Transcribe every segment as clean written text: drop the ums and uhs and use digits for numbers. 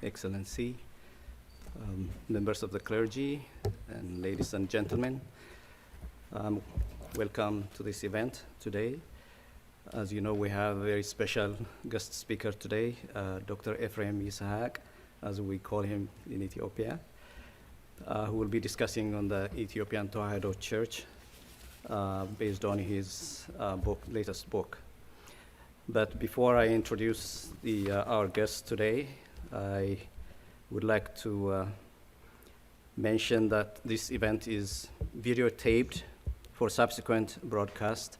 Excellency, members of the clergy, and ladies and gentlemen. Welcome to this event today. As you know, we have a very special guest speaker today, Dr. Ephrem Issac, as we call him in Ethiopia, who will be discussing on the Ethiopian Tewahido Church based on his latest book. But before I introduce our guest today, I would like to mention that this event is videotaped for subsequent broadcast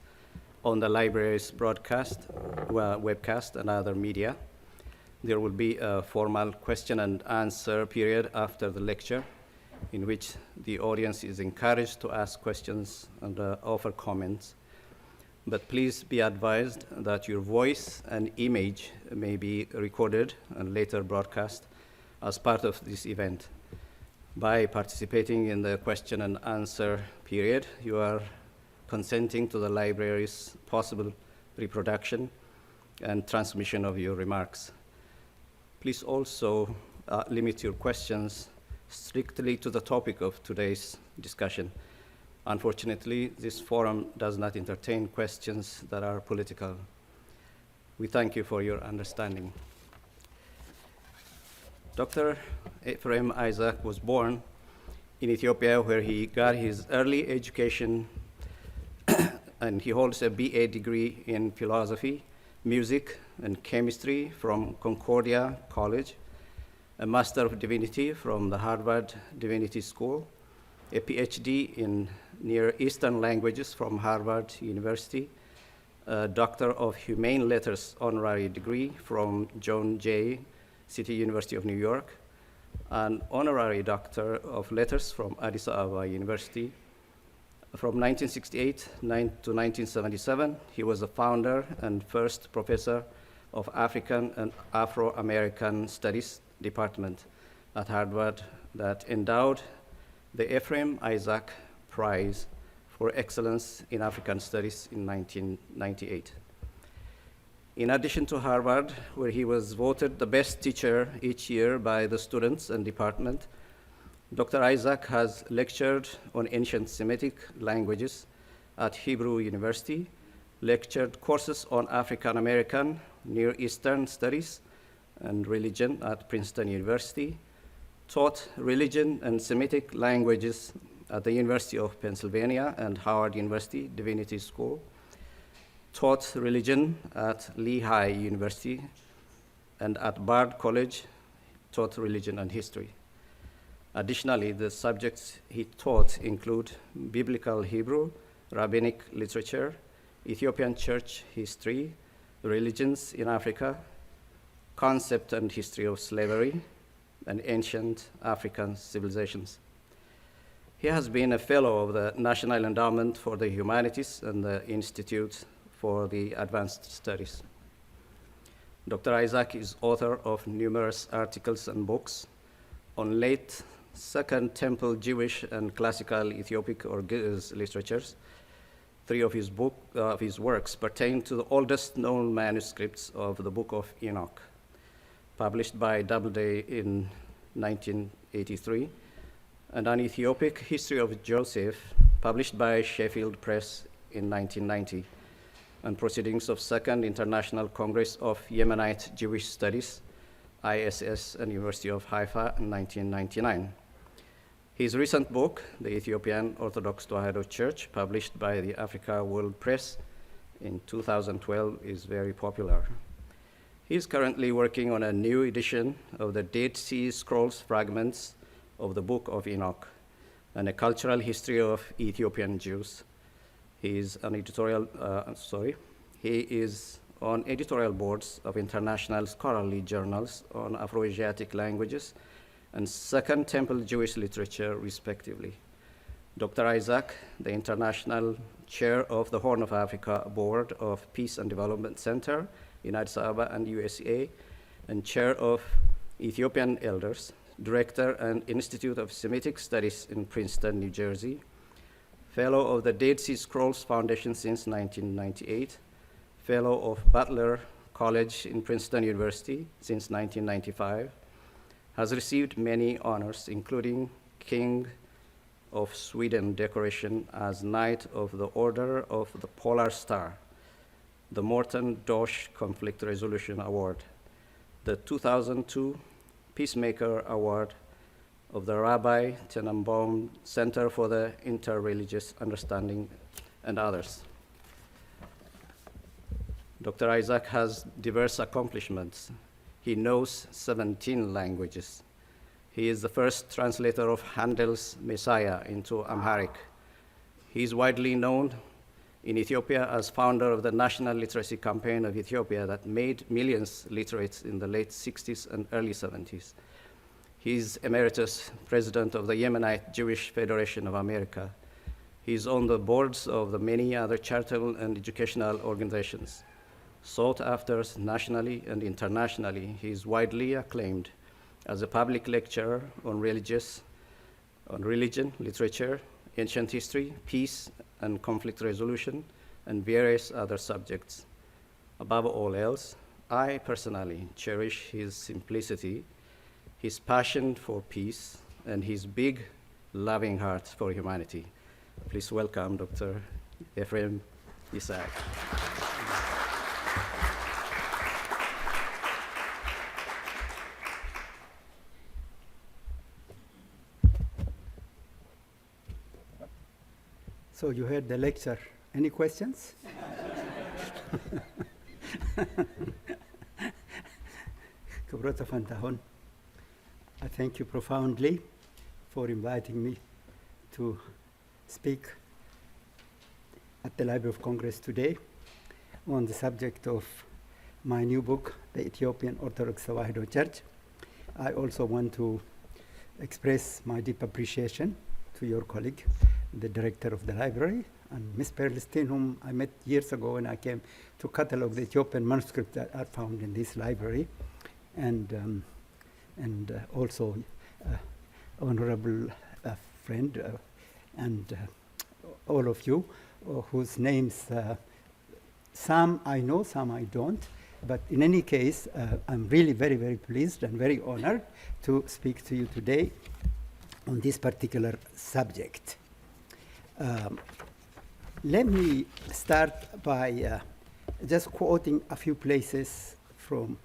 on the library's webcast and other media. There will be a formal question and answer period after the lecture, in which the audience is encouraged to ask questions and offer comments. But please be advised that your voice and image may be recorded and later broadcast as part of this event. By participating in the question and answer period, you are consenting to the library's possible reproduction and transmission of your remarks. Please also limit your questions strictly to the topic of today's discussion. Unfortunately, this forum does not entertain questions that are political. We thank you for your understanding. Dr. Ephrem Issac was born in Ethiopia, where he got his early education, and he holds a BA degree in philosophy, music, and chemistry from Concordia College, a Master of Divinity from the Harvard Divinity School, a PhD in Near Eastern Languages from Harvard University, a Doctor of Humane Letters honorary degree from John Jay City University of New York, an honorary Doctor of Letters from Addis Ababa University. From 1968 to 1977, he was the founder and first professor of African and Afro-American Studies Department at Harvard that endowed the Ephrem Issac Prize for Excellence in African Studies in 1998. In addition to Harvard, where he was voted the best teacher each year by the students and department, Dr. Issac has lectured on ancient Semitic languages at Hebrew University, lectured courses on African American, Near Eastern Studies, and religion at Princeton University, taught religion and Semitic languages at the University of Pennsylvania and Howard University Divinity School, taught religion at Lehigh University, and at Bard College, taught religion and history. Additionally, the subjects he taught include biblical Hebrew, rabbinic literature, Ethiopian church history, religions in Africa, concept and history of slavery, and ancient African civilizations. He has been a fellow of the National Endowment for the Humanities and the Institute for the Advanced Studies. Dr. Issac is author of numerous articles and books on late Second Temple Jewish and classical Ethiopic or Giz literatures. Three of his works pertain to the oldest known manuscripts of the Book of Enoch, published by Doubleday in 1983, and an Ethiopic history of Joseph, published by Sheffield Press in 1990, and Proceedings of Second International Congress of Yemenite Jewish Studies, ISS, and University of Haifa in 1999. His recent book, The Ethiopian Orthodox Tewahido Church, published by the Africa World Press in 2012, is very popular. He is currently working on a new edition of the Dead Sea Scrolls fragments of the Book of Enoch and a cultural history of Ethiopian Jews. He is on editorial boards of international scholarly journals on Afro-Asiatic languages and Second Temple Jewish literature, respectively. Dr. Issac, the international chair of the Horn of Africa Board of Peace and Development Center in Addis Ababa and USA, and chair of Ethiopian Elders, director and Institute of Semitic Studies in Princeton, New Jersey, fellow of the Dead Sea Scrolls Foundation since 1998, fellow of Butler College in Princeton University since 1995, has received many honors, including King of Sweden decoration as Knight of the Order of the Polar Star, the Morton Dosh Conflict Resolution Award, the 2002 Peacemaker Award of the Rabbi Tenenbaum Center for the Interreligious Understanding, and others. Dr. Issac has diverse accomplishments. He knows 17 languages. He is the first translator of Handel's Messiah into Amharic. He is widely known in Ethiopia as founder of the National Literacy Campaign of Ethiopia that made millions literate in the late 60s and early 70s. He is emeritus president of the Yemenite Jewish Federation of America. He is on the boards of the many other charitable and educational organizations. Sought after nationally and internationally, he is widely acclaimed as a public lecturer on religion, literature, ancient history, peace and conflict resolution, and various other subjects. Above all else, I personally cherish his simplicity, his passion for peace, and his big, loving heart for humanity. Please welcome Dr. Ephrem Issac. So you heard the lecture. Any questions? Kibrota Fantahon, I thank you profoundly for inviting me to speak at the Library of Congress today on the subject of my new book, The Ethiopian Orthodox Tewahido Church. I also want to express my deep appreciation to your colleague, the director of the library, and Ms. Perlstein, whom I met years ago when I came to catalog the Ethiopian manuscripts that are found in this library, and also honorable friend and all of you whose names some I know, some I don't, but in any case, I'm really very, very pleased and very honored to speak to you today on this particular subject. Let me start by just quoting a few places from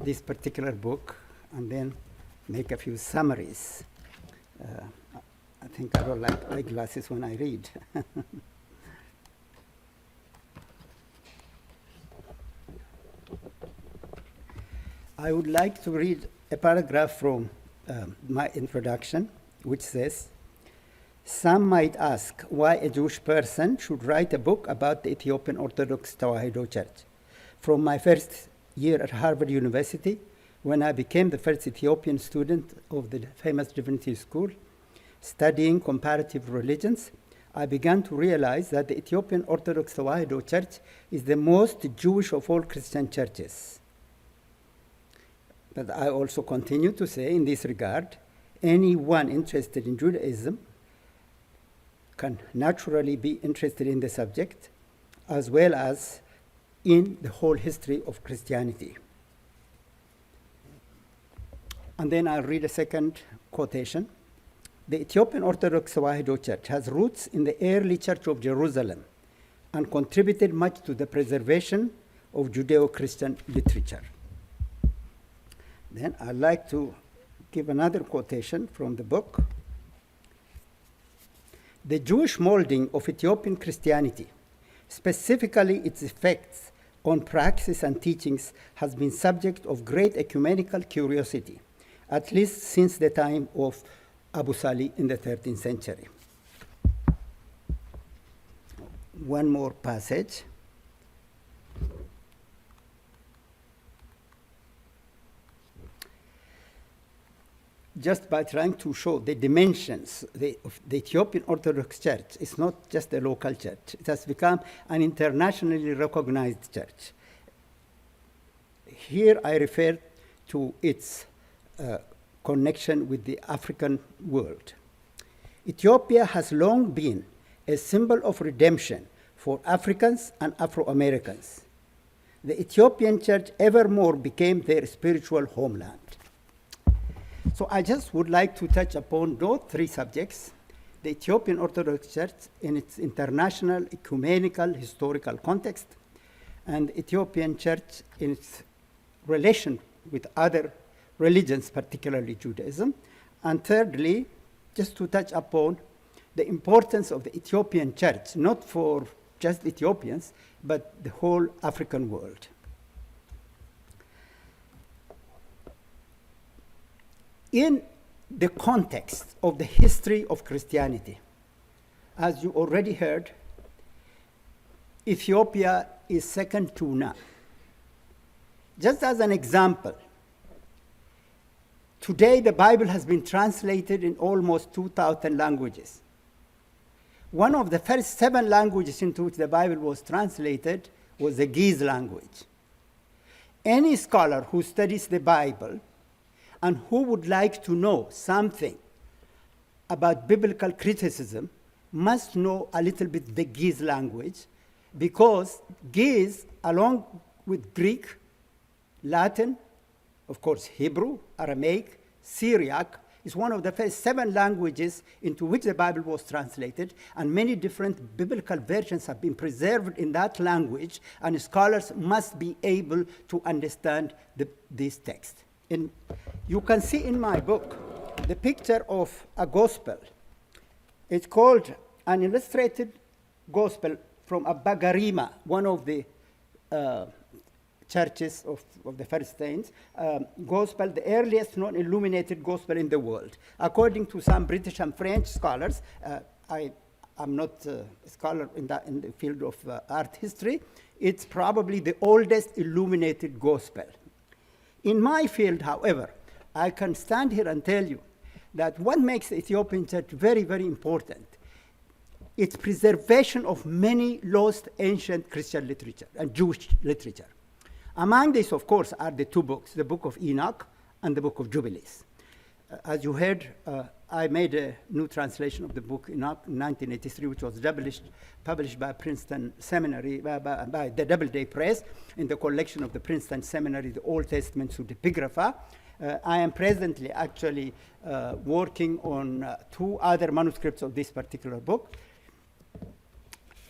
this particular book and then make a few summaries. I think I don't like eyeglasses when I read. I would like to read a paragraph from my introduction, which says, "Some might ask why a Jewish person should write a book about the Ethiopian Orthodox Tewahido Church. From my first year at Harvard University, when I became the first Ethiopian student of the famous Divinity School, studying comparative religions, I began to realize that the Ethiopian Orthodox Tewahido Church is the most Jewish of all Christian churches. But I also continue to say, in this regard, anyone interested in Judaism can naturally be interested in the subject, as well as in the whole history of Christianity." And then I'll read a second quotation. "The Ethiopian Orthodox Tewahido Church has roots in the early Church of Jerusalem and contributed much to the preservation of Judeo-Christian literature." Then I'd like to give another quotation from the book. "The Jewish molding of Ethiopian Christianity, specifically its effects on praxis and teachings, has been subject of great ecumenical curiosity, at least since the time of Abu Salih in the 13th century." One more passage. Just by trying to show the dimensions of the Ethiopian Orthodox Church, it's not just a local church. It has become an internationally recognized church. Here I refer to its connection with the African world. Ethiopia has long been a symbol of redemption for Africans and Afro-Americans. The Ethiopian church evermore became their spiritual homeland. So I just would like to touch upon those three subjects: the Ethiopian Orthodox Church in its international, ecumenical, historical context, and Ethiopian Church in its relation with other religions, particularly Judaism. And thirdly, just to touch upon the importance of the Ethiopian Church, not for just Ethiopians, but the whole African world. In the context of the history of Christianity, as you already heard, Ethiopia is second to none. Just as an example, today the Bible has been translated in almost 2,000 languages. One of the first 7 languages into which the Bible was translated was the Ge'ez language. Any scholar who studies the Bible and who would like to know something about biblical criticism must know a little bit the Ge'ez language, because Ge'ez, along with Greek, Latin, of course Hebrew, Aramaic, Syriac, is one of the first 7 languages into which the Bible was translated, and many different biblical versions have been preserved in that language, and scholars must be able to understand this text. And you can see in my book the picture of a gospel. It's called an illustrated gospel from Abagarima, one of the churches of the first saints, gospel, the earliest known illuminated gospel in the world. According to some British and French scholars, I'm not a scholar in the field of art history, it's probably the oldest illuminated gospel. In my field, however, I can stand here and tell you that what makes the Ethiopian church very, very important, its preservation of many lost ancient Christian literature and Jewish literature. Among these, of course, are the 2 books, the Book of Enoch and the Book of Jubilees. As you heard, I made a new translation of the book Enoch in 1983, which was published by Princeton Seminary, by the Doubleday Press, in the collection of the Princeton Seminary, the Old Testament to the Epigrapha. I am presently actually working on 2 other manuscripts of this particular book.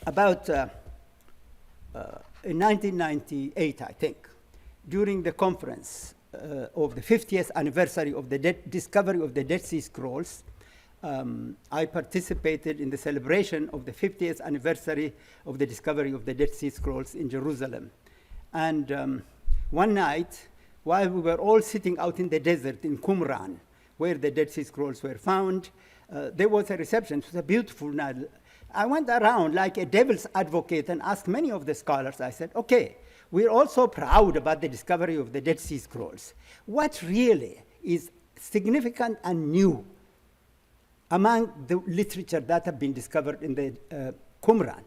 About in 1998, I think, during the conference of the 50th anniversary of the discovery of the Dead Sea Scrolls, I participated in the celebration of the 50th anniversary of the discovery of the Dead Sea Scrolls in Jerusalem. And one night, while we were all sitting out in the desert in Qumran, where the Dead Sea Scrolls were found, there was a reception. It was a beautiful night. I went around like a devil's advocate and asked many of the scholars, I said, okay, we're also proud about the discovery of the Dead Sea Scrolls. What really is significant and new among the literature that have been discovered in the Qumran?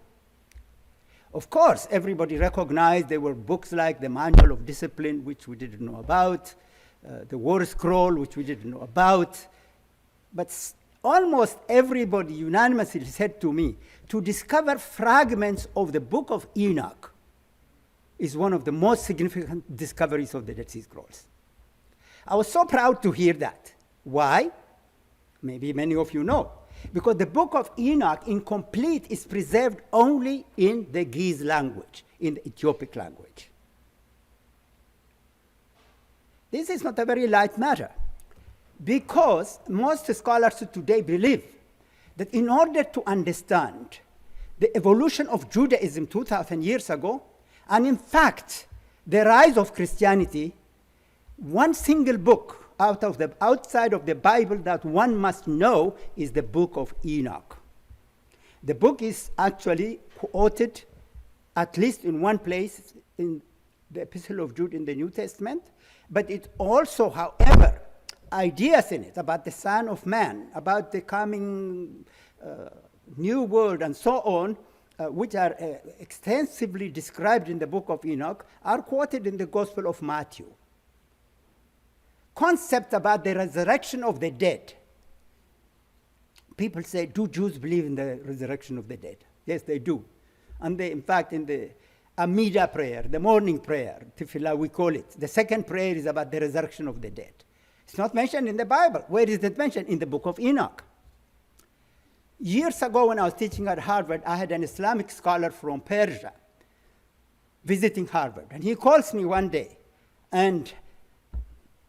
Of course, everybody recognized there were books like the Manual of Discipline, which we didn't know about, the War Scroll, which we didn't know about, but almost everybody unanimously said to me, to discover fragments of the Book of Enoch is one of the most significant discoveries of the Dead Sea Scrolls. I was so proud to hear that. Why? Maybe many of you know. Because the Book of Enoch, incomplete, is preserved only in the Ge'ez language, in the Ethiopic language. This is not a very light matter, because most scholars today believe that in order to understand the evolution of Judaism 2,000 years ago, and in fact, the rise of Christianity, one single book outside of the Bible that one must know is the Book of Enoch. The book is actually quoted at least in one place in the Epistle of Jude in the New Testament, but it also, however, ideas in it about the Son of Man, about the coming new world and so on, which are extensively described in the Book of Enoch, are quoted in the Gospel of Matthew. Concept about the resurrection of the dead. People say, do Jews believe in the resurrection of the dead? Yes, they do. And they, in fact, in the Amida prayer, the morning prayer, Tefillah we call it, the second prayer is about the resurrection of the dead. It's not mentioned in the Bible. Where is it mentioned? In the book of Enoch. Years ago, when I was teaching at Harvard, I had an Islamic scholar from Persia visiting Harvard. And he calls me one day, and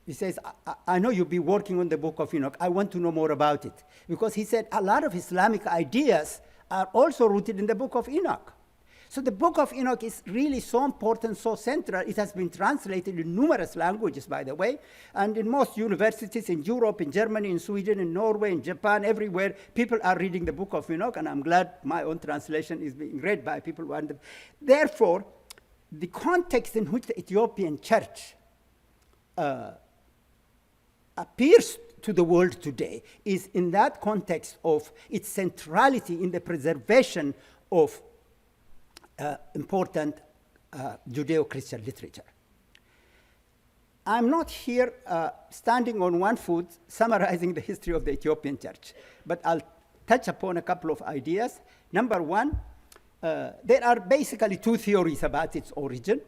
he says, I know you'll be working on the book of Enoch. I want to know more about it. Because he said a lot of Islamic ideas are also rooted in the book of Enoch. So the book of Enoch is really so important, so central. It has been translated in numerous languages, by the way. And in most universities in Europe, in Germany, in Sweden, in Norway, in Japan, everywhere, people are reading the book of Enoch. And I'm glad my own translation is being read by people who understand. Therefore, the context in which the Ethiopian church appears to the world today is in that context of its centrality in the preservation of important Judeo-Christian literature. I'm not here standing on one foot summarizing the history of the Ethiopian church, but I'll touch upon a couple of ideas. Number one, there are basically two theories about its origin.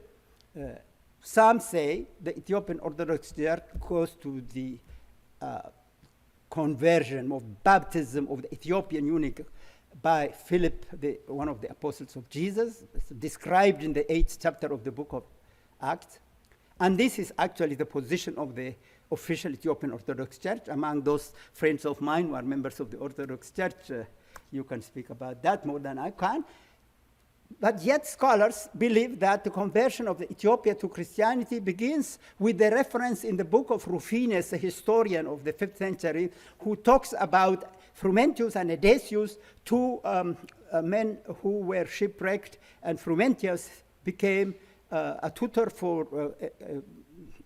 Some say the Ethiopian Orthodox Church goes to the conversion of baptism of the Ethiopian eunuch by Philip, one of the apostles of Jesus, described in the 8th chapter of the book of Acts. And this is actually the position of the official Ethiopian Orthodox Church. Among those friends of mine who are members of the Orthodox Church, you can speak about that more than I can. But yet scholars believe that the conversion of the Ethiopia to Christianity begins with the reference in the book of Rufinus, a historian of the 5th century, who talks about Frumentius and Edesius, two men who were shipwrecked, and Frumentius became a tutor for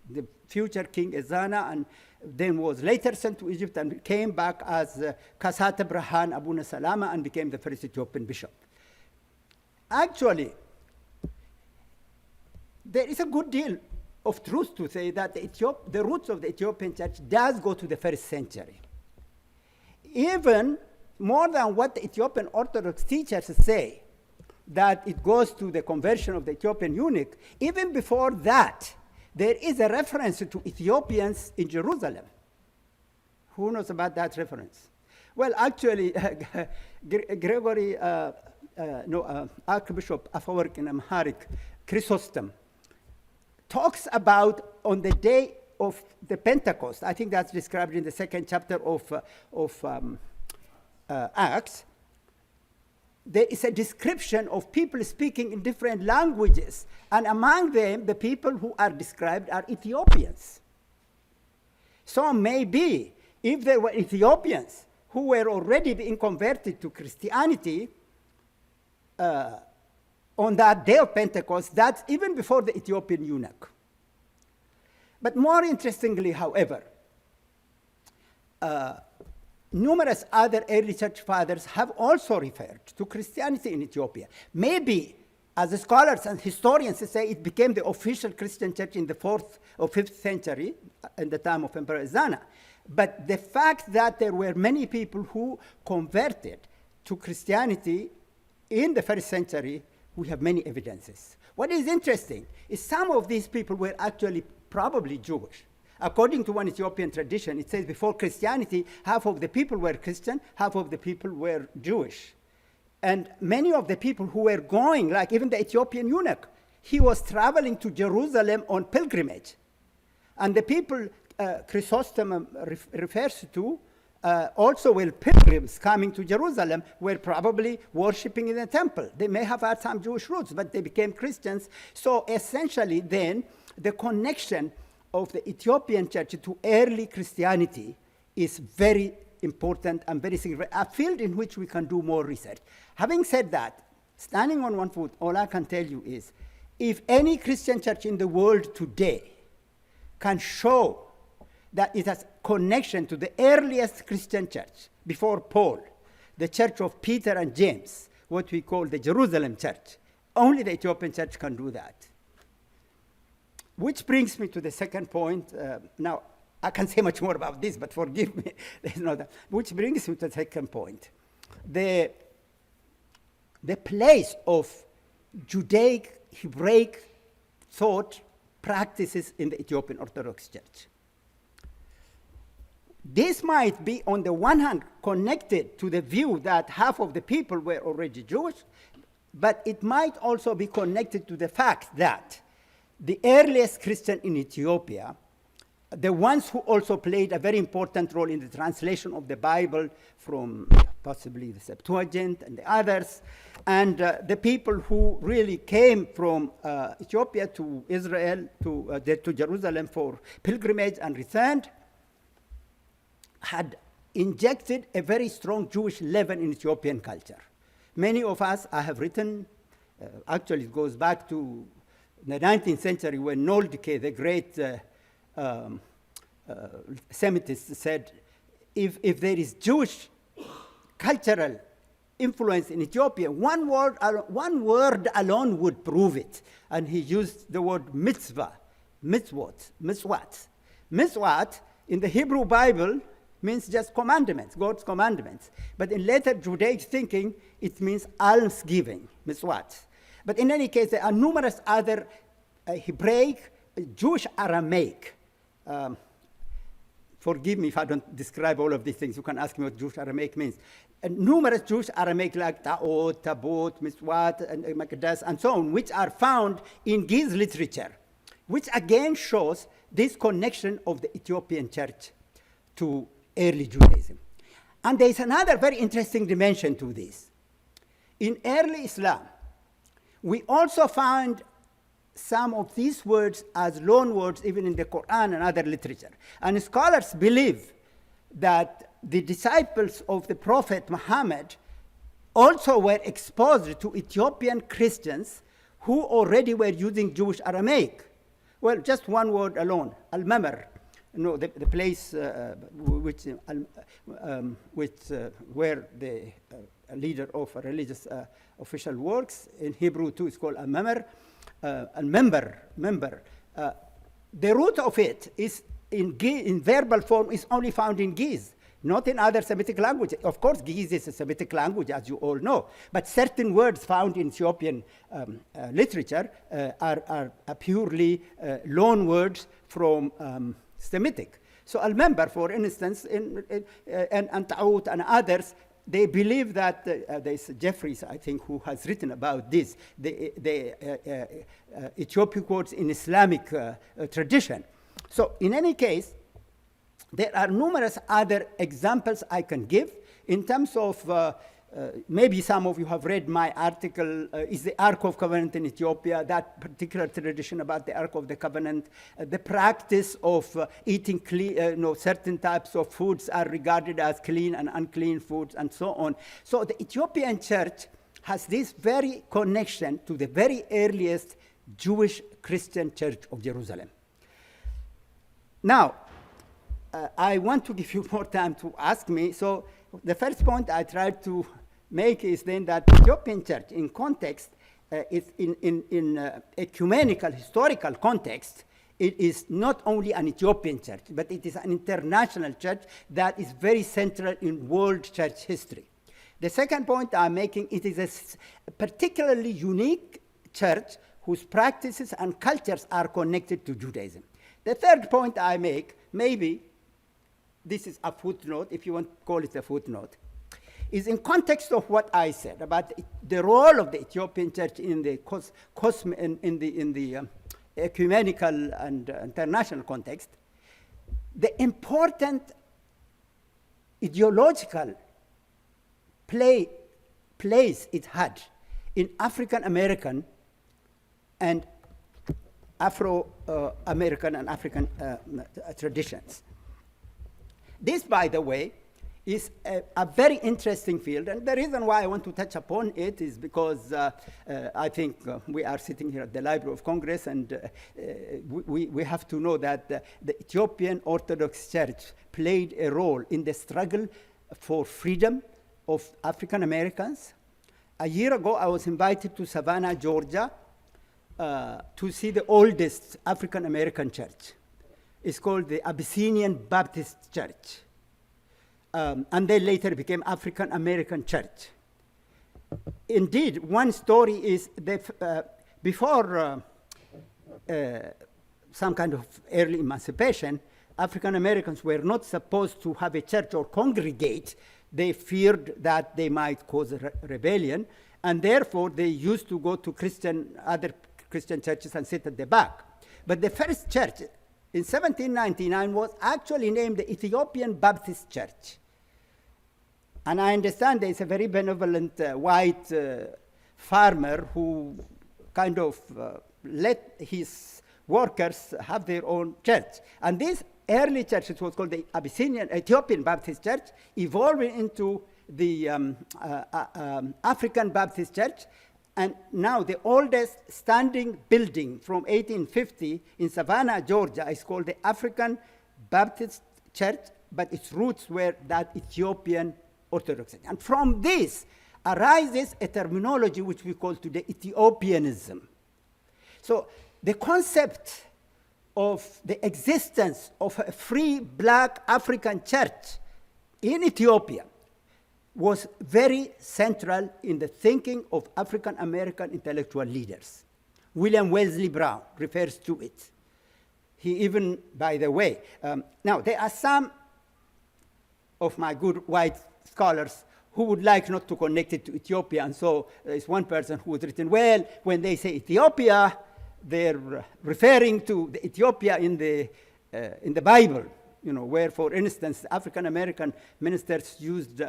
the future king Ezana, and then was later sent to Egypt and came back as Kasata Brahan Abuna Salama and became the first Ethiopian bishop. Actually, there is a good deal of truth to say that the roots of the Ethiopian church does go to the 1st century. Even more than what the Ethiopian Orthodox teachers say, that it goes to the conversion of the Ethiopian eunuch, even before that, there is a reference to Ethiopians in Jerusalem. Who knows about that reference? Well, actually, Gregory, Archbishop Afewerk in Amharic, Chrysostom, talks about on the day of the Pentecost, I think that's described in the 2nd chapter of Acts, there is a description of people speaking in different languages, and among them, the people who are described are Ethiopians. So maybe, if there were Ethiopians who were already being converted to Christianity on that day of Pentecost, that's even before the Ethiopian eunuch. But more interestingly, however, numerous other early church fathers have also referred to Christianity in Ethiopia. Maybe, as the scholars and historians say, it became the official Christian church in the 4th or 5th century, in the time of Emperor Ezana. But the fact that there were many people who converted to Christianity in the 1st century, we have many evidences. What is interesting is some of these people were actually probably Jewish. According to one Ethiopian tradition, it says before Christianity, half of the people were Christian, half of the people were Jewish. And many of the people who were going, like even the Ethiopian eunuch, he was traveling to Jerusalem on pilgrimage. And the people Chrysostom refers to also were pilgrims coming to Jerusalem, were probably worshipping in the temple. They may have had some Jewish roots, but they became Christians. So essentially then, the connection of the Ethiopian church to early Christianity is very important and very significant, a field in which we can do more research. Having said that, standing on one foot, all I can tell you is, if any Christian church in the world today can show that it has connection to the earliest Christian church before Paul, the church of Peter and James, what we call the Jerusalem church, only the Ethiopian church can do that. Which brings me to the second point. Now, I can say much more about this, but forgive me. There's no that. Which brings me to the second point. The place of Judaic, Hebraic thought practices in the Ethiopian Orthodox Church. This might be, on the one hand, connected to the view that half of the people were already Jewish, but it might also be connected to the fact that the earliest Christian in Ethiopia, the ones who also played a very important role in the translation of the Bible from possibly the Septuagint and the others, and the people who really came from Ethiopia to Israel, to Jerusalem for pilgrimage and returned, had injected a very strong Jewish leaven in Ethiopian culture. Many of us, I have written, actually it goes back to the 19th century when Noldike, the great Semitist, said, if there is Jewish cultural influence in Ethiopia, one word alone would prove it. And he used the word mitzvah, mitzvot, mitzvot. Mitzvot in the Hebrew Bible means just commandments, God's commandments. But in later Judaic thinking, it means almsgiving, mitzvot. But in any case, there are numerous other Hebraic, Jewish Aramaic. Forgive me if I don't describe all of these things. You can ask me what Jewish Aramaic means. And numerous Jewish Aramaic like Ta'ot, Tabot, Mitzvot, and Makdas, and so on, which are found in Giz literature, which again shows this connection of the Ethiopian church to early Judaism. And there is another very interesting dimension to this. In early Islam, we also found some of these words as loan words even in the Quran and other literature. And scholars believe that the disciples of the Prophet Muhammad also were exposed to Ethiopian Christians who already were using Jewish Aramaic. Well, just one word alone, al-mamar, the place where the leader of a religious official works. In Hebrew too, it's called al-mamar. Member. The root of it is in verbal form is only found in Giz, not in other Semitic languages. Of course, Giz is a Semitic language, as you all know, but certain words found in Ethiopian literature are purely loan words from Semitic. So al-member, for instance, and ta'ut and others, they believe that there's Jeffries, I think, who has written about this, the Ethiopic words in Islamic tradition. So in any case, there are numerous other examples I can give in terms of maybe some of you have read my article, is the Ark of Covenant in Ethiopia, that particular tradition about the Ark of the Covenant, the practice of eating certain types of foods are regarded as clean and unclean foods and so on. So the Ethiopian church has this very connection to the very earliest Jewish Christian church of Jerusalem. Now, I want to give you more time to ask me. So the first point I tried to make is then that the Ethiopian church in context, is in ecumenical, historical context, it is not only an Ethiopian church, but it is an international church that is very central in world church history. The second point I'm making, it is a particularly unique church whose practices and cultures are connected to Judaism. The third point I make, maybe this is a footnote, if you want to call it a footnote, is in context of what I said about the role of the Ethiopian church in the ecumenical and international context, the important ideological place it had in African American and Afro-American and African traditions. This, by the way, is a very interesting field, and the reason why I want to touch upon it is because I think we are sitting here at the Library of Congress, and we have to know that the Ethiopian Orthodox Church played a role in the struggle for freedom of African Americans. A year ago, I was invited to Savannah, Georgia, to see the oldest African American church. It's called the Abyssinian Baptist Church. And they later became African American Church. Indeed, one story is that before some kind of early emancipation, African Americans were not supposed to have a church or congregate. They feared that they might cause a rebellion, and therefore they used to go to other Christian churches and sit at the back. But the first church in 1799 was actually named the Ethiopian Baptist Church. And I understand there's a very benevolent white farmer who kind of let his workers have their own church. And this early church, it was called the Ethiopian Baptist Church, evolving into the African Baptist Church. And now the oldest standing building from 1850 in Savannah, Georgia, is called the African Baptist Church, but its roots were that Ethiopian Orthodox. And from this arises a terminology which we call today Ethiopianism. So the concept of the existence of a free black African church in Ethiopia was very central in the thinking of African American intellectual leaders. William Wellesley Brown refers to it. He even, by the way, now there are some of my good white scholars who would like not to connect it to Ethiopia, and so there's one person who has written, well, when they say Ethiopia, they're referring to the Ethiopia in the Bible, you know, where, for instance, African American ministers used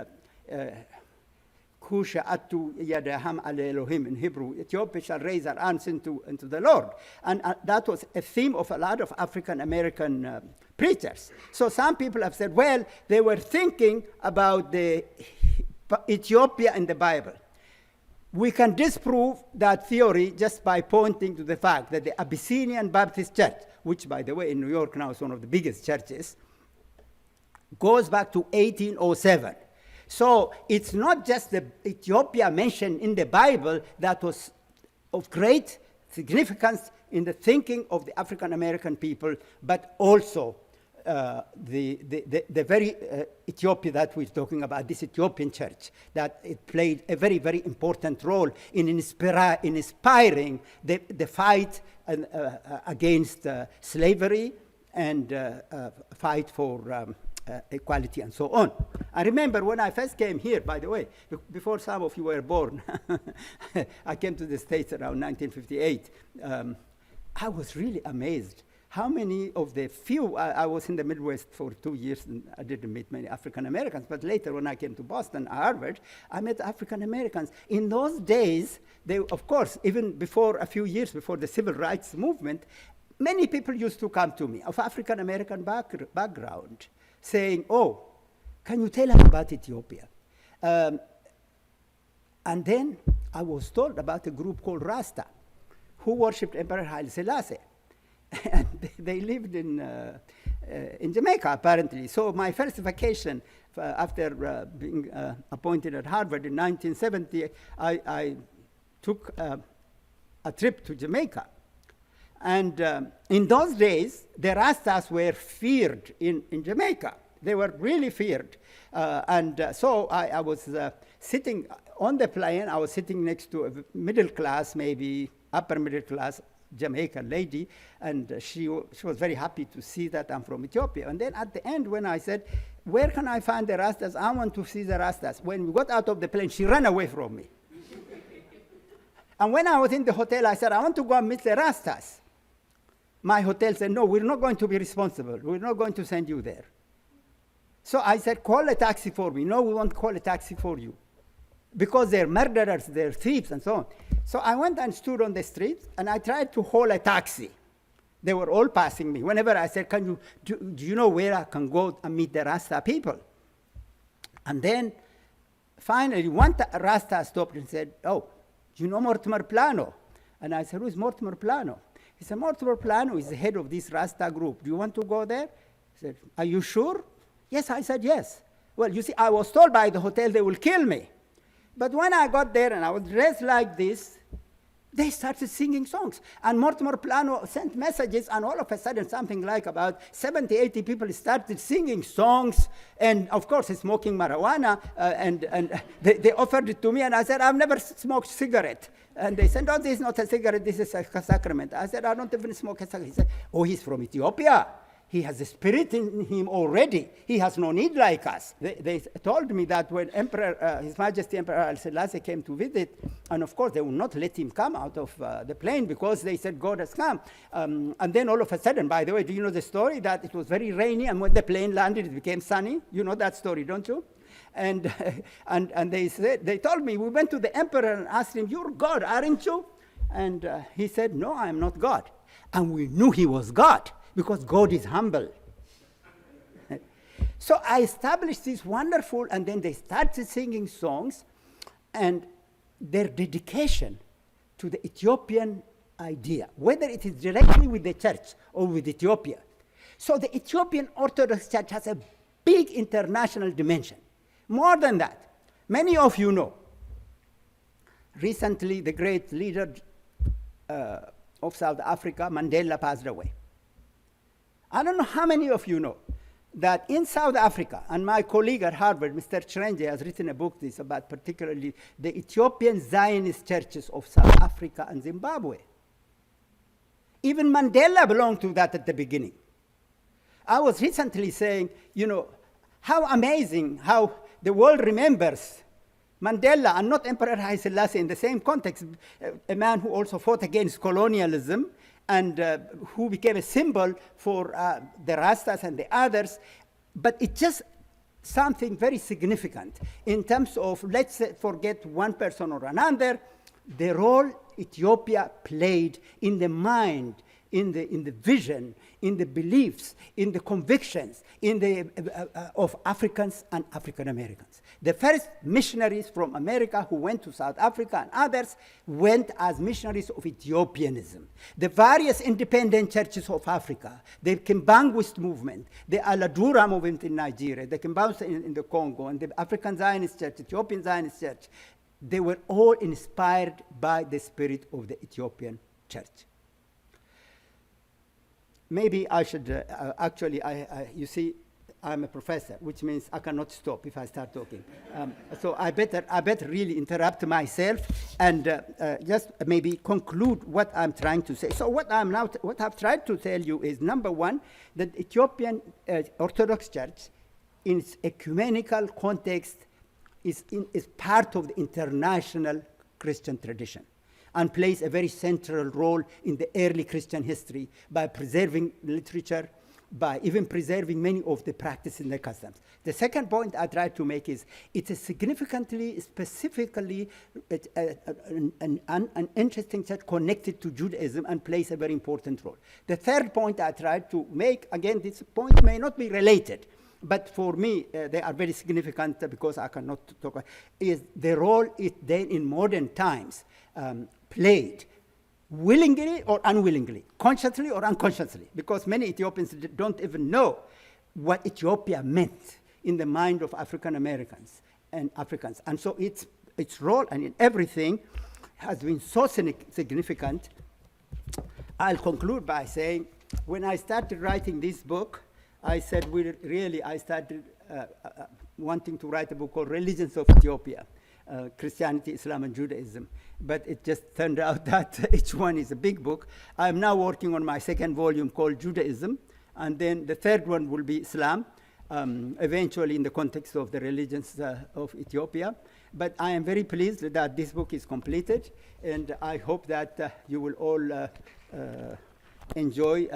Kusha atu yadaham al Elohim in Hebrew. Ethiopia shall raise our arms into the Lord. And that was a theme of a lot of African American preachers. So some people have said, well, they were thinking about the Ethiopia in the Bible. We can disprove that theory just by pointing to the fact that the Abyssinian Baptist Church, which, by the way, in New York now is one of the biggest churches, goes back to 1807. So it's not just the Ethiopia mentioned in the Bible that was of great significance in the thinking of the African American people, but also the very Ethiopia that we're talking about, this Ethiopian church, that it played a very, very important role in inspiring the fight against slavery and fight for equality and so on. I remember when I first came here, by the way, before some of you were born, I came to the States around 1958. I was really amazed how many of the few, I was in the Midwest for 2 years and I didn't meet many African Americans, but later when I came to Boston, Harvard, I met African Americans. In those days, they, of course, even before a few years before the civil rights movement, many people used to come to me of African American background, saying, oh, can you tell us about Ethiopia? And then I was told about a group called Rasta, who worshipped Emperor Haile Selassie. And they lived in Jamaica, apparently. So my first vacation after being appointed at Harvard in 1970, I took a trip to Jamaica. And in those days, the Rastas were feared in Jamaica. They were really feared. So I was sitting on the plane. I was sitting next to a middle class, maybe upper middle class Jamaican lady, and she was very happy to see that I'm from Ethiopia. And then at the end, when I said, where can I find the Rastas? I want to see the Rastas. When we got out of the plane, she ran away from me. And when I was in the hotel, I said, I want to go and meet the Rastas. My hotel said, no, we're not going to be responsible. We're not going to send you there. So I said, call a taxi for me. No, we won't call a taxi for you. Because they're murderers, they're thieves, and so on. So I went and stood on the street, and I tried to haul a taxi. They were all passing me. Whenever I said, do you know where I can go and meet the Rasta people? And then finally, one Rasta stopped and said, oh, you know Mortimer Plano? And I said, who is Mortimer Plano? He said, Mortimer Plano is the head of this Rasta group. Do you want to go there? He said, are you sure? Yes, I said, yes. Well, you see, I was told by the hotel they will kill me. But when I got there and I was dressed like this, they started singing songs. And Mortimer Plano sent messages, and all of a sudden, something like about 70, 80 people started singing songs, and of course, smoking marijuana, and they offered it to me, and I said, I've never smoked cigarette. And they said, no, this is not a cigarette, this is a sacrament. I said, I don't even smoke a cigarette. He said, oh, he's from Ethiopia. He has a spirit in him already. He has no need like us. They told me that when His Majesty Emperor Haile Selassie came to visit, and of course they would not let him come out of the plane because they said God has come. And then all of a sudden, by the way, do you know the story that it was very rainy, and when the plane landed, it became sunny? You know that story, don't you? And they told me, we went to the emperor and asked him, "You're God, aren't you?" And he said, "No, I am not God." And we knew he was God, because God is humble. So I established this wonderful, and then they started singing songs, and their dedication to the Ethiopian idea, whether it is directly with the church or with Ethiopia. So the Ethiopian Orthodox Church has a big international dimension. More than that, many of you know, recently the great leader of South Africa, Mandela, passed away. I don't know how many of you know that in South Africa, and my colleague at Harvard, Mr. Chrenje, has written a book this about particularly the Ethiopian Zionist churches of South Africa and Zimbabwe. Even Mandela belonged to that at the beginning. I was recently saying, you know, how amazing how the world remembers Mandela and not Emperor Haile Selassie in the same context, a man who also fought against colonialism and who became a symbol for the Rastas and the others. But it's just something very significant in terms of, let's forget one person or another, the role Ethiopia played in the mind, in the vision, in the beliefs, in the convictions, of Africans and African Americans. The first missionaries from America who went to South Africa and others went as missionaries of Ethiopianism. The various independent churches of Africa, the Kimbanguist movement, the Aladura movement in Nigeria, the Kimbanguist in the Congo, and the African Zionist Church, Ethiopian Zionist Church, they were all inspired by the spirit of the Ethiopian church. Maybe I should, you see, I'm a professor, which means I cannot stop if I start talking. So I better really interrupt myself and just maybe conclude what I'm trying to say. So what I've tried to tell you is, number one, that Ethiopian Orthodox Church, in its ecumenical context, is part of the international Christian tradition, and plays a very central role in the early Christian history by preserving literature, by even preserving many of the practices and the customs. The second point I try to make is it's a significantly, specifically, an interesting church connected to Judaism and plays a very important role. The third point I tried to make, again, this point may not be related, but for me, they are very significant because I cannot talk, is the role it then in modern times played, willingly or unwillingly, consciously or unconsciously, because many Ethiopians don't even know what Ethiopia meant in the mind of African Americans and Africans. And so its role and in everything has been so significant. I'll conclude by saying, when I started writing this book, I said, I started wanting to write a book called Religions of Ethiopia. Christianity, Islam, and Judaism. But it just turned out that each one is a big book. I'm now working on my second volume called Judaism, and then the third one will be Islam, eventually in the context of the religions of Ethiopia. But I am very pleased that this book is completed, and I hope that you will all enjoy,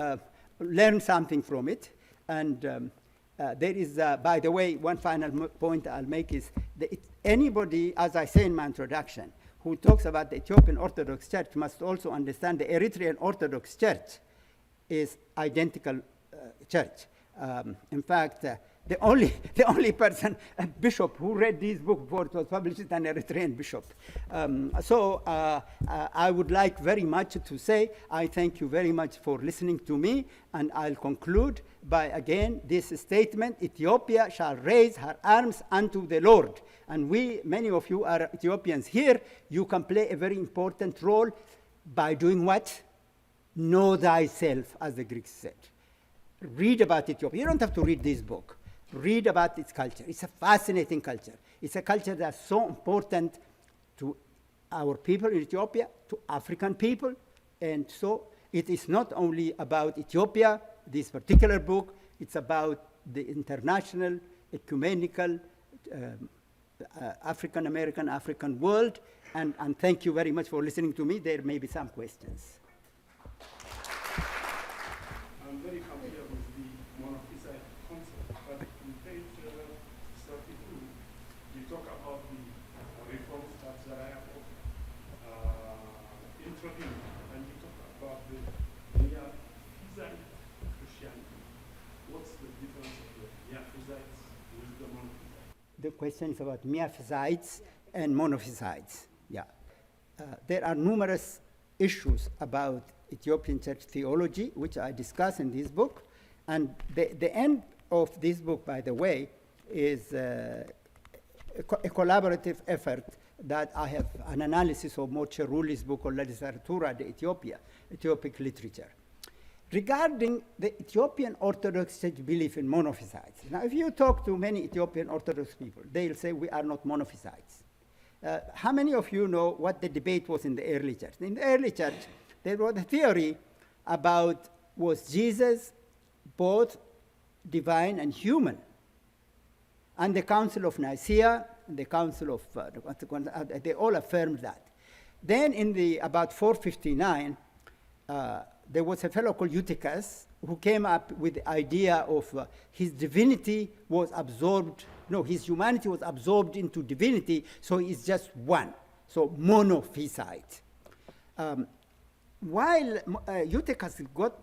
learn something from it. And there is, by the way, one final point I'll make is that anybody, as I say in my introduction, who talks about the Ethiopian Orthodox Church must also understand the Eritrean Orthodox Church is identical church. In fact, the only person, a bishop, who read this book before it was published, is an Eritrean bishop. So I would like very much to say, I thank you very much for listening to me, and I'll conclude by, again, this statement: Ethiopia shall raise her arms unto the Lord. And many of you are Ethiopians here, you can play a very important role by doing what? Know thyself, as the Greeks said. Read about Ethiopia. You don't have to read this book. Read about its culture. It's a fascinating culture. It's a culture that's so important to our people in Ethiopia, to African people. And so it is not only about Ethiopia, this particular book. It's about the international, ecumenical, African-American, African world. And thank you very much for listening to me. There may be some questions. I'm very familiar with the monophysite concept, but in page 32, you talk about the reforms that Zariah introduced, and you talk about the Miaphysite Christianity. What's the difference of the Miaphysites with the monophysites? The question is about Miaphysites and monophysites. Yeah. There are numerous issues about Ethiopian church theology, which I discuss in this book. And the end of this book, by the way, is a collaborative effort that I have an analysis of Moshe Ruli's book on Literatura de Ethiopia, Ethiopic literature. Regarding the Ethiopian Orthodox Church belief in monophysites. Now, if you talk to many Ethiopian Orthodox people, they'll say we are not monophysites. How many of you know what the debate was in the early church? In the early church, there was a theory about was Jesus both divine and human? And the Council of Nicaea, and the Council of, they all affirmed that. Then in about 459, there was a fellow called Eutychus who came up with the idea of his divinity was absorbed, no, his humanity was absorbed into divinity, so he's just one, so monophysite. While Eutychus got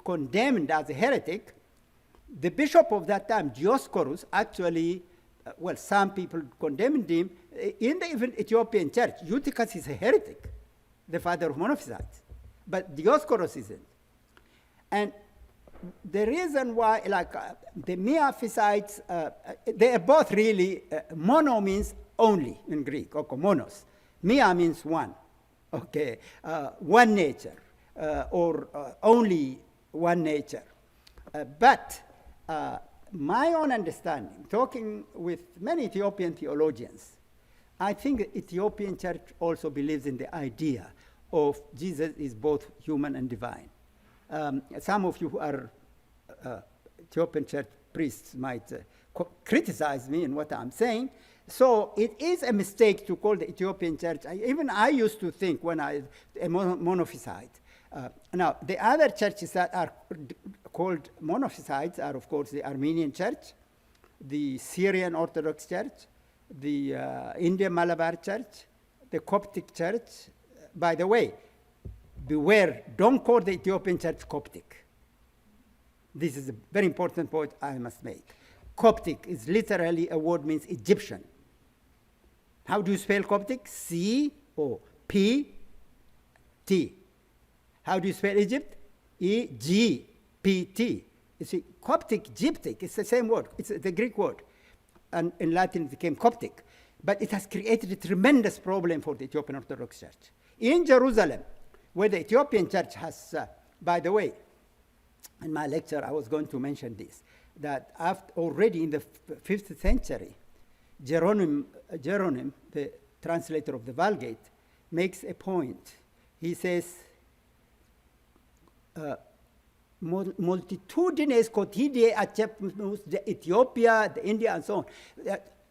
condemned as a heretic, the bishop of that time, Dioscorus, actually, well, some people condemned him. In the even Ethiopian church, Eutychus is a heretic, the father of monophysites, but Dioscorus isn't. And the reason why, like the Miaphysites, they are both really, mono means only in Greek, okay, monos. Mia means one, okay, one nature, or only one nature. But my own understanding, talking with many Ethiopian theologians, I think the Ethiopian church also believes in the idea of Jesus is both human and divine. Some of you who are Ethiopian church priests might criticize me in what I'm saying. So it is a mistake to call the Ethiopian church. Even I used to think when a monophysite. Now, the other churches that are called monophysites are, of course, the Armenian church, the Syrian Orthodox church, the Indian Malabar church, the Coptic church. By the way, beware, don't call the Ethiopian church Coptic. This is a very important point I must make. Coptic is literally a word means Egyptian. How do you spell Coptic? C-O-P-T. How do you spell Egypt? E-G-P-T. You see, Coptic, Gyptic, it's the same word. It's the Greek word. And in Latin it became Coptic. But it has created a tremendous problem for the Ethiopian Orthodox Church. In Jerusalem, where the Ethiopian church has, by the way, in my lecture I was going to mention this, that after already in the 5th century, Jeronym, the translator of the Vulgate, makes a point. He says, multitudines quotidiae acceptus de Ethiopia, the India, and so on.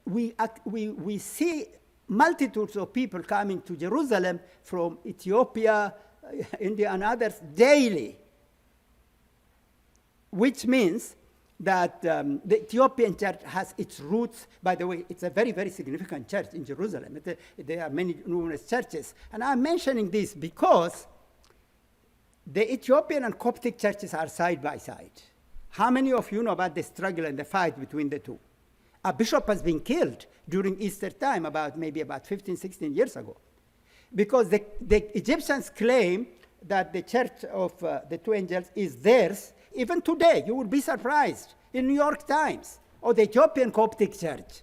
We see multitudes of people coming to Jerusalem from Ethiopia, India, and others daily, which means that the Ethiopian church has its roots. By the way, it's a very, very significant church in Jerusalem. There are many numerous churches. And I'm mentioning this because the Ethiopian and Coptic churches are side by side. How many of you know about the struggle and the fight between the two? A bishop has been killed during Easter time, maybe about 15, 16 years ago. Because the Egyptians claim that the church of the two angels is theirs. Even today, you will be surprised, in New York Times, or the Ethiopian Coptic church.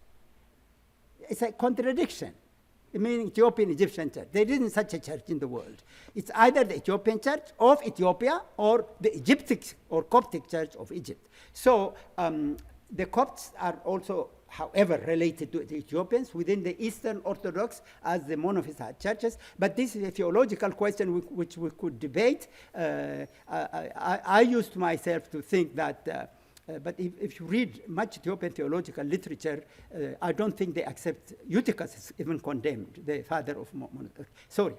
It's a contradiction. Meaning Ethiopian Egyptian church. There isn't such a church in the world. It's either the Ethiopian church of Ethiopia or the Egyptic or Coptic church of Egypt. So the Copts are also however related to the Ethiopians, within the Eastern Orthodox as the monophysite churches. But this is a theological question which we could debate. I used myself to think that, but if you read much Ethiopian theological literature, I don't think they accept Eutychus is even condemned, the father of monotheism. Sorry.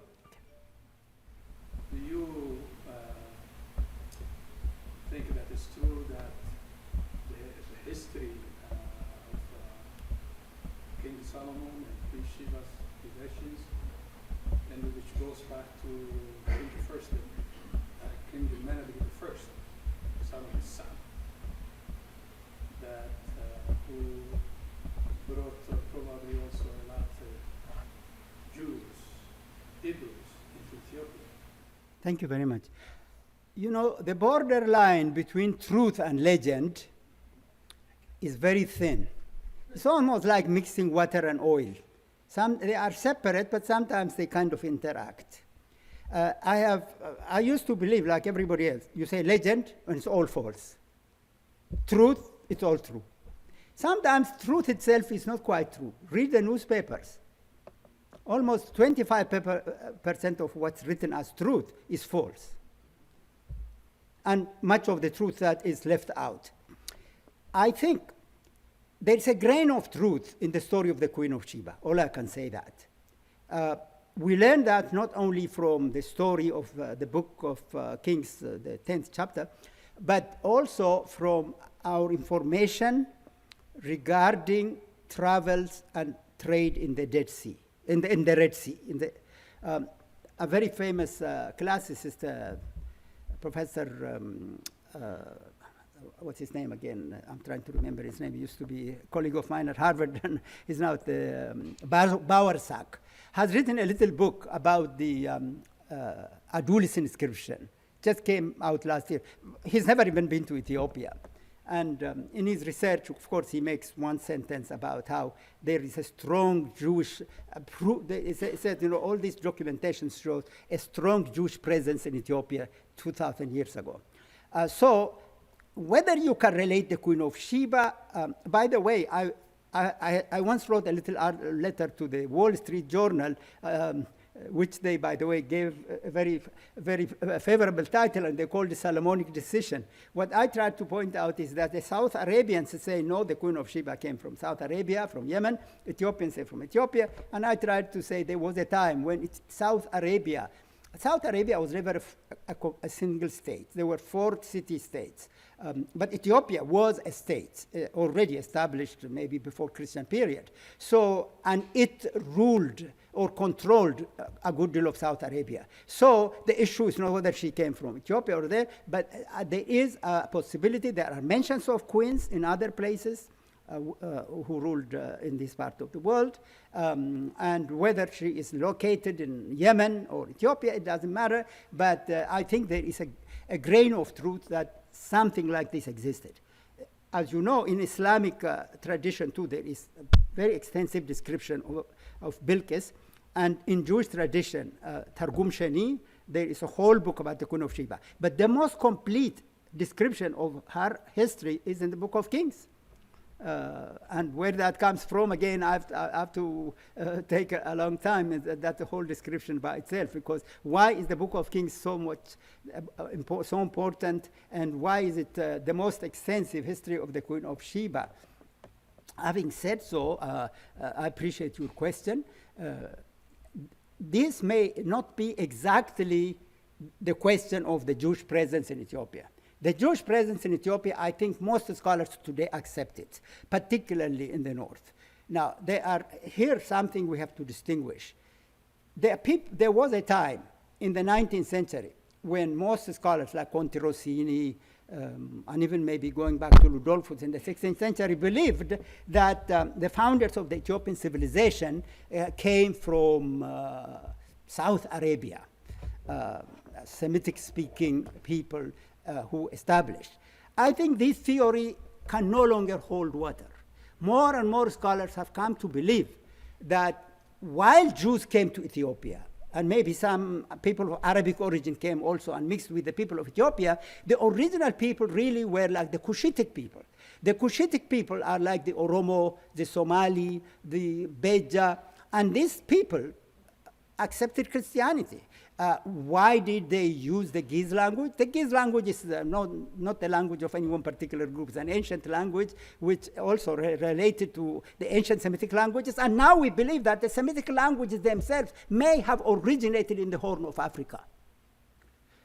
Do you think that it's true that the history of King Solomon and Queen Sheba's possessions, and which goes back to King the First, King Menelek the First, Solomon's son, that who brought probably also a lot of Jews, Hebrews into Ethiopia? Thank you very much. You know, the borderline between truth and legend is very thin. It's almost like mixing water and oil. They are separate, but sometimes they kind of interact. I used to believe, like everybody else, you say legend, and it's all false. Truth, it's all true. Sometimes truth itself is not quite true. Read the newspapers. Almost 25% of what's written as truth is false. And much of the truth that is left out. I think there's a grain of truth in the story of the Queen of Sheba. All I can say that. We learn that not only from the story of the book of Kings, the 10th chapter, but also from our information regarding travels and trade in the Dead Sea, in the Red Sea. A very famous classicist, Professor, what's his name again? I'm trying to remember his name. He used to be a colleague of mine at Harvard, and he's now at the Bowersack, has written a little book about the Addis inscription. Just came out last year. He's never even been to Ethiopia. And in his research, of course, he makes one sentence about how there is a strong Jewish, he said, you know, all these documentations show a strong Jewish presence in Ethiopia 2,000 years ago. So whether you can relate the Queen of Sheba, by the way, I once wrote a little letter to the Wall Street Journal, which they, by the way, gave a very, very favorable title, and they called the Solomonic decision. What I tried to point out is that the South Arabians say, no, the Queen of Sheba came from South Arabia, from Yemen. Ethiopians say from Ethiopia. And I tried to say there was a time when it's South Arabia was never a single state. There were 4 city-states. But Ethiopia was a state already established maybe before Christian period. So, and it ruled or controlled a good deal of South Arabia. So the issue is not whether she came from Ethiopia or there, but there is a possibility. There are mentions of queens in other places who ruled in this part of the world. And whether she is located in Yemen or Ethiopia, it doesn't matter. But I think there is a grain of truth that something like this existed. As you know, in Islamic tradition too, there is a very extensive description of Bilqis. And in Jewish tradition, Targum Sheni, there is a whole book about the Queen of Sheba. But the most complete description of her history is in the Book of Kings. And where that comes from, again, I have to take a long time. That's a whole description by itself, because why is the Book of Kings so important, and why is it the most extensive history of the Queen of Sheba? Having said so, I appreciate your question. This may not be exactly the question of the Jewish presence in Ethiopia. The Jewish presence in Ethiopia, I think most scholars today accept it, particularly in the north. Now, here's something we have to distinguish. There was a time in the 19th century when most scholars like Conte Rossini, and even maybe going back to Rudolphus in the 16th century, believed that the founders of the Ethiopian civilization came from South Arabia, Semitic-speaking people who established. I think this theory can no longer hold water. More and more scholars have come to believe that while Jews came to Ethiopia, and maybe some people of Arabic origin came also and mixed with the people of Ethiopia, the original people really were like the Cushitic people. The Cushitic people are like the Oromo, the Somali, the Beja, and these people accepted Christianity. Why did they use the Giz language? The Giz language is not the language of any one particular group. It's an ancient language which also related to the ancient Semitic languages. And now we believe that the Semitic languages themselves may have originated in the Horn of Africa.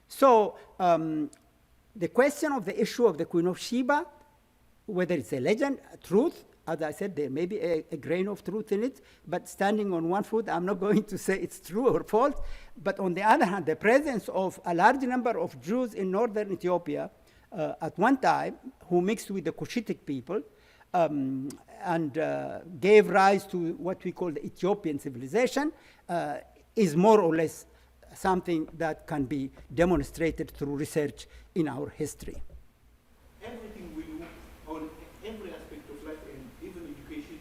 So the question of the issue of the Queen of Sheba, whether it's a legend, a truth, as I said, there may be a grain of truth in it, but standing on one foot, I'm not going to say it's true or false. But on the other hand, the presence of a large number of Jews in northern Ethiopia at one time, who mixed with the Cushitic people, and gave rise to what we call the Ethiopian civilization, is more or less something that can be demonstrated through research in our history. Everything we do on every aspect of life and even education,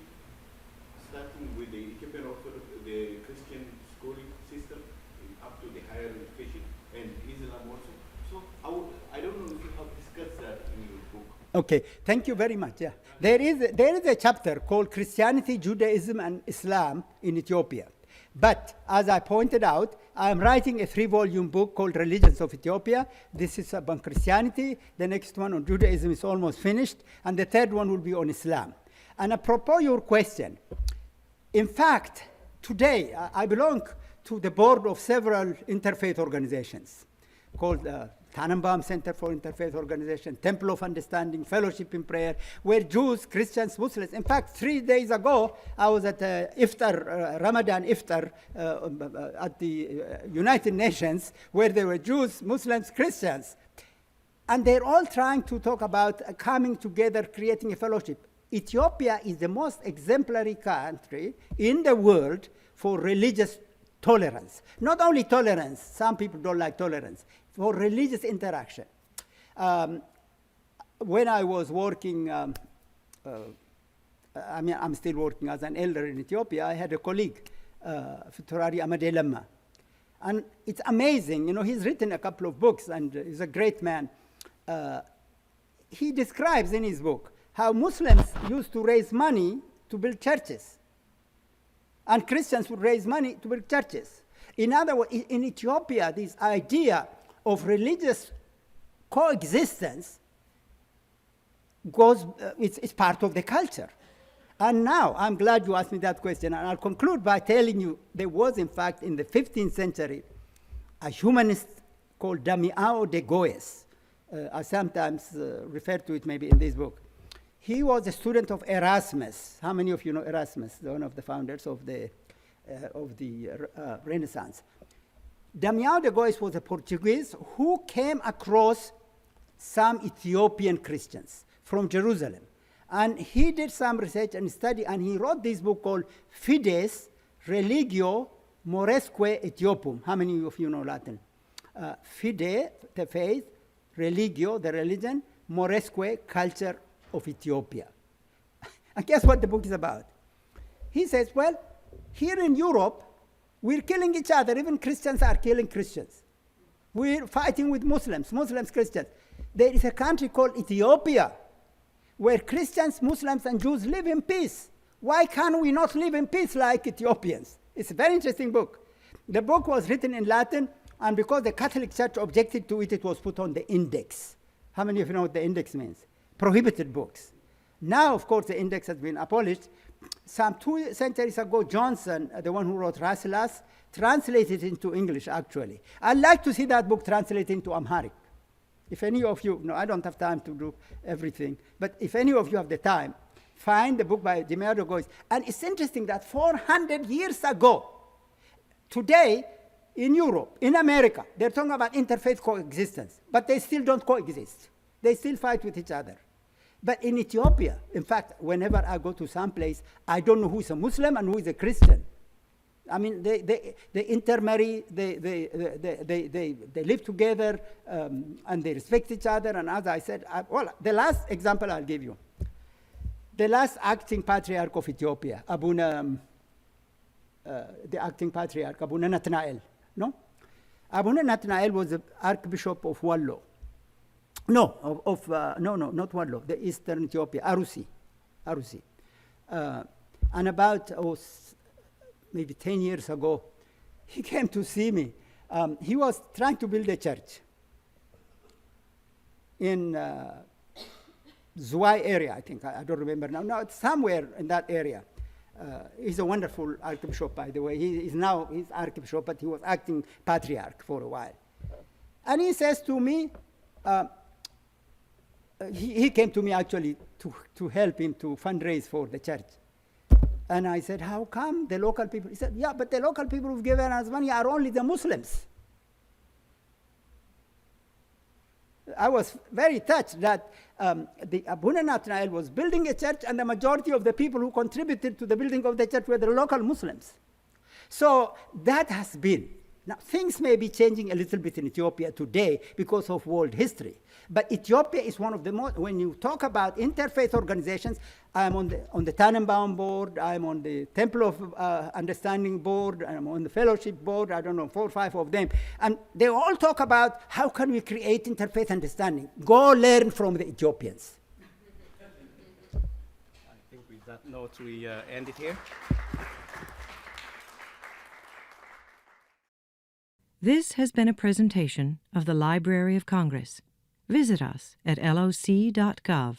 starting with the Ethiopian Orthodox, the Christian schooling system, up to the higher education, and Islam also. So I don't know if you have discussed that in your book. Okay, thank you very much. Yeah, there is a chapter called Christianity, Judaism, and Islam in Ethiopia. But as I pointed out, I'm writing a 3-volume book called Religions of Ethiopia. This is about Christianity. The next one on Judaism is almost finished. And the third one will be on Islam. And apropos your question, in fact, today I belong to the board of several interfaith organizations called Tannenbaum Center for Interfaith Organization, Temple of Understanding, Fellowship in Prayer, where Jews, Christians, Muslims. In fact, 3 days ago, I was at Iftar, Ramadan Iftar at the United Nations, where there were Jews, Muslims, Christians. And they're all trying to talk about coming together, creating a fellowship. Ethiopia is the most exemplary country in the world for religious tolerance. Not only tolerance, some people don't like tolerance, for religious interaction. When I was working, I'm still working as an elder in Ethiopia, I had a colleague, Fiturari Amade Lemma. And it's amazing, he's written a couple of books and he's a great man. He describes in his book how Muslims used to raise money to build churches. And Christians would raise money to build churches. In other words, in Ethiopia, this idea of religious coexistence it's part of the culture. And now, I'm glad you asked me that question, and I'll conclude by telling you there was, in fact, in the 15th century, a humanist called Damiao de Goes. I sometimes refer to it maybe in this book. He was a student of Erasmus. How many of you know Erasmus, one of the founders of the Renaissance? Damiao de Goes was a Portuguese who came across some Ethiopian Christians from Jerusalem. And he did some research and study, and he wrote this book called Fides Religio Moresque Ethiopium. How many of you know Latin? Fide, the faith, religio, the religion, Moresque, culture of Ethiopia. And guess what the book is about? He says, well, here in Europe, we're killing each other. Even Christians are killing Christians. We're fighting with Muslims, Christians. There is a country called Ethiopia where Christians, Muslims, and Jews live in peace. Why can't we not live in peace like Ethiopians? It's a very interesting book. The book was written in Latin, and because the Catholic Church objected to it, it was put on the index. How many of you know what the index means? Prohibited books. Now, of course, the index has been abolished. Some 2 centuries ago, Johnson, the one who wrote Rasselas, translated it into English, actually. I'd like to see that book translated into Amharic. If any of you, no, I don't have time to do everything, but if any of you have the time, find the book by Damiao de Goes. And it's interesting that 400 years ago, today, in Europe, in America, they're talking about interfaith coexistence, but they still don't coexist. They still fight with each other. But in Ethiopia, in fact, whenever I go to some place, I don't know who is a Muslim and who is a Christian. I mean, they intermarry, they live together, and they respect each other. And as I said, the last example I'll give you. The last acting patriarch of Ethiopia, the acting patriarch, Abuna Nathanael, No? Abuna Nathanael was the Archbishop of Wallo. No, not Wallo, the Eastern Ethiopia, Arusi. And about maybe 10 years ago, he came to see me. He was trying to build a church in Zwei area, I think. I don't remember now. No, it's somewhere in that area. He's a wonderful archbishop, by the way. He's archbishop, but he was acting patriarch for a while. And he says to me, he came to me actually to help him to fundraise for the church. And I said, how come the local people? He said, yeah, but the local people who've given us money are only the Muslims. I was very touched that the Abuna Nathanael was building a church, and the majority of the people who contributed to the building of the church were the local Muslims. So that has been. Now, things may be changing a little bit in Ethiopia today because of world history. But Ethiopia is one of the most, when you talk about interfaith organizations, I'm on the Tannenbaum board, I'm on the Temple of Understanding board, I'm on the Fellowship board, I don't know, 4 or 5 of them. And they all talk about how can we create interfaith understanding. Go learn from the Ethiopians. I think with that note, we end it here. This has been a presentation of the Library of Congress. Visit us at loc.gov.